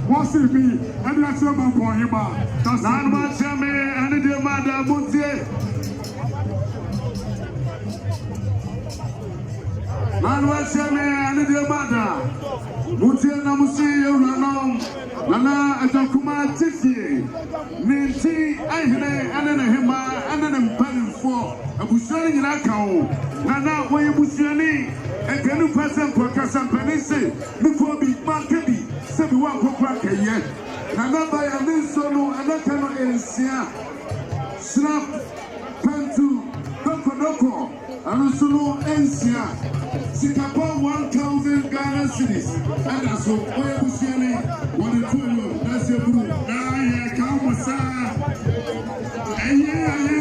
What's it be? And that's your man for him. That's not much. I mean, and the mother Muntie. Manuacheme and the mother Muntie Namusi, Ranom, Nana, Ajakuma Tiffy, Ninti, Ahene, and then Hima, and then Penny for a Bushani in Akao, Nana, where you Bushani, and can you pass them for Cassan Penisi, before big market. Sabi wa kokra keye na namba ya ninso no anaka no ensia snap pentu doko anuso no ensia sikapa 1000 Ghana cedis and so oye busiani won the two that's your bro na ye ka mo sa eye